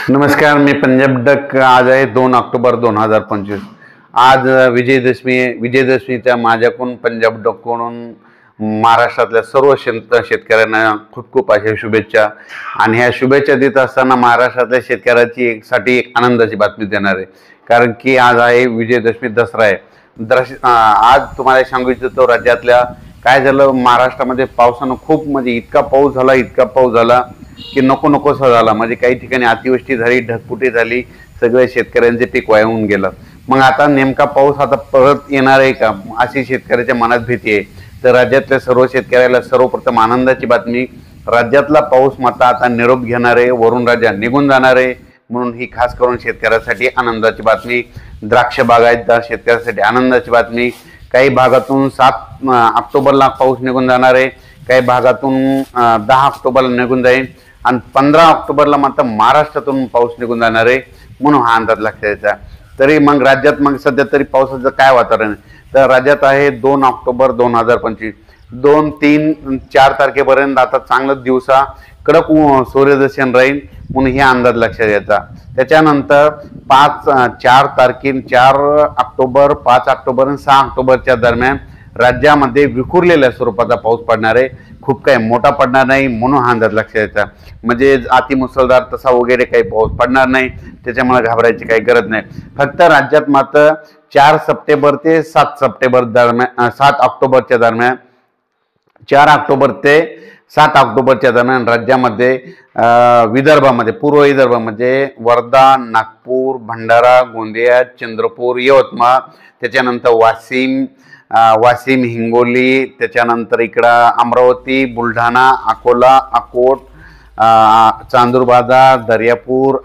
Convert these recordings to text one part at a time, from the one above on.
नमस्कार, मी पंजाब डक। आज आहे 2 ऑक्टोबर 2025। आज विजयदशमीच्या माझ्याकडून पंजाब डककडून महाराष्ट्रातल्या सर्व शेतकऱ्यांना खूप खूप अशा शुभेच्छा। आणि ह्या शुभेच्छा देत असताना महाराष्ट्रातल्या शेतकऱ्याची साठी एक आनंदाची बातमी देणार आहे, कारण की आज आहे विजयदशमी, दसरा आहे। आज तुम्हाला सांगू इच्छितो राज्यातल्या काय झालं। महाराष्ट्रामध्ये पावसानं खूप इतका पाऊस झाला की नको नकोसा झाला। काही ठिकाणी अतिवृष्टी झाली, ढगफुटी झाली, सगळे शेतकऱ्यांचे पीक वाहून गेलं। मग आता नेमका पाऊस आता परत येणार आहे का, अशी शेतकऱ्याच्या मनात भीती आहे। तर राज्यातल्या सर्व शेतकऱ्याला सर्वप्रथम आनंदाची बातमी, राज्यातला पाऊस मात्र आता निरोप घेणार आहे, वरुण राजा निघून जाणार आहे। म्हणून ही खास करून शेतकऱ्यासाठी आनंदाची बातमी। द्राक्ष बागायतदार शेतकऱ्यासाठी आनंदाची बातमी। काही भागातून 7 ऑक्टोबरला पाऊस निघून जाणार आहे, काही भागातून 10 ऑक्टोबरला निघून जाईल आणि 15 ऑक्टोबरला मात्र महाराष्ट्रातून पाऊस निघून जाणार आहे, म्हणून हा अंदाज लक्षात द्यायचा। तरी मग राज्यात सध्या तरी पावसाचं काय वातावरण आहे, तर राज्यात आहे 2 ऑक्टोबर 2025, 2, 3, 4 तारखेपर्यंत आता चांगलं दिवसा कडक सूर्यदर्शन राहील, म्हणून हे अंदाज लक्षात द्यायचा। त्याच्यानंतर 4 ऑक्टोबर, 5 ऑक्टोबर आणि 6 ऑक्टोबरच्या दरम्यान राज्यामध्ये विखुरलेल्या स्वरूपाचा पाऊस पडणार आहे, खूप काही मोठा पडणार नाही, म्हणून हा अंदाज लक्षात द्यायचा। अति मुसळधार तसा वगैरे काही पाऊस पडणार नाही, त्याच्यामुळे घाबरायची काही गरज नाही। फक्त राज्यात मात्र 4 सप्टेंबर ते 7 सप्टेंबर दरम्यान, 7 ऑक्टोबरच्या दरम्यान, 4 ऑक्टोबर ते 7 ऑक्टोबरच्या दरम्यान राज्यामध्ये विदर्भामध्ये, पूर्व विदर्भामध्ये वर्धा, नागपूर, भंडारा, गोंदिया, चंद्रपूर, यवतमाळ, त्याच्यानंतर वाशिम, हिंगोली, त्याच्यानंतर इकडं अमरावती, बुलढाणा, अकोला, अकोट, चांदूरबाजार, दर्यापूर,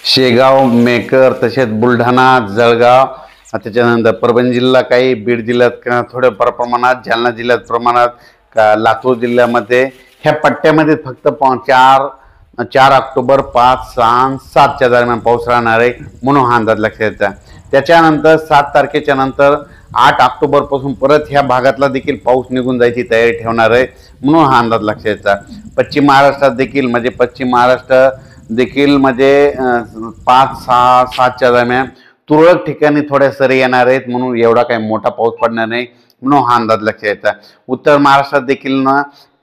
शेगाव, मेकर, तसेच बुलढाणा, जळगाव, त्याच्यानंतर परभणी जिल्हा, काही बीड जिल्ह्यात थोड्या प्रमाणात, जालना जिल्ह्यात प्रमाणात, लातूर जिल्ह्यामध्ये, ह्या पट्ट्यामध्ये फक्त 4 ऑक्टोबर, 5, 6, 7च्या दरम्यान पाऊस राहणार आहे, म्हणून हा अंदाज लक्षात द्यायचा। त्याच्यानंतर 7 तारखेच्या नंतर 8 ऑक्टोबर पासून परत ह्या भागातला देखील पाऊस निघून जायची तयारी ठेवणार आहे, म्हणून हा अंदाज लक्षात द्यायचा। पश्चिम महाराष्ट्रात देखील पश्चिम महाराष्ट्र देखील 5, 6, 7च्या दरम्यान तुरळक ठिकाणी थोड्या सरी येणार आहेत, म्हणून एवढा काही मोठा पाऊस पडणार नाही, म्हणून हा अंदाज लक्षात द्यायचा। उत्तर महाराष्ट्रात देखील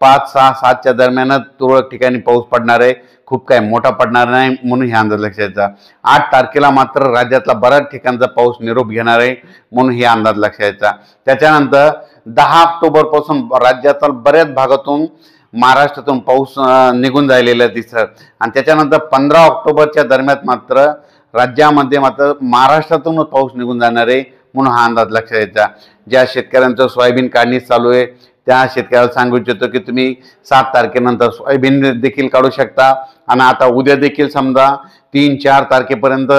5, 6, 7च्या दरम्यानच तुरळक ठिकाणी पाऊस पडणार आहे, खूप काही मोठा पडणार नाही, म्हणून हे अंदाज लक्षात द्यायचा। 8 तारखेला मात्र राज्यातला बऱ्याच ठिकाणचा पाऊस निरोप घेणार आहे, म्हणून हे अंदाज लक्षात द्यायचा। त्याच्यानंतर 10 ऑक्टोबर पासून राज्यातील बऱ्याच भागातून, महाराष्ट्रातून पाऊस निघून जायलेला दिसत, आणि त्याच्यानंतर 15 ऑक्टोबरच्या दरम्यान मात्र राज्यामध्ये महाराष्ट्रातूनच पाऊस निघून जाणार आहे, म्हणून हा अंदाज लक्षात द्यायचा। ज्या शेतकऱ्यांचं सोयाबीन काढणी चालू आहे त्या शेतकऱ्याला सांगू इच्छितो की तुम्ही 7 तारखेनंतर सोयाबीन देखील काढू शकता, आणि आता उद्या देखील समजा 3, 4 तारखेपर्यंत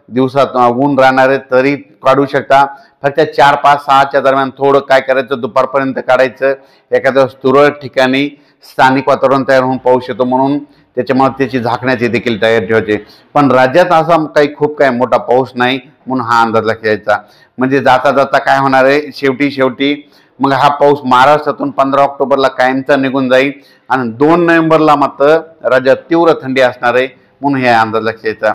दिवसात ऊन राहणार आहे तरी काढू शकता। फक्त 4, 5, 6च्या दरम्यान थोडं काय करायचं, दुपारपर्यंत काढायचं। एखाद्या तुरळक ठिकाणी स्थानिक वातावरण तयार होऊन पाऊस येतो, म्हणून त्याच्यामुळे त्याची झाकण्याची देखील तयारी ठेवायची। पण राज्यात असा खूप काही मोठा पाऊस नाही, म्हणून हा अंदाज लक्षात द्यायचा। जाता जाता काय होणार आहे, शेवटी मग हा पाऊस महाराष्ट्रातून 15 ऑक्टोबरला कायमचा निघून जाईल, आणि 2 नोव्हेंबरला मात्र राज्यात तीव्र थंडी असणार आहे, म्हणून हे अंदाज लक्षात द्यायचा।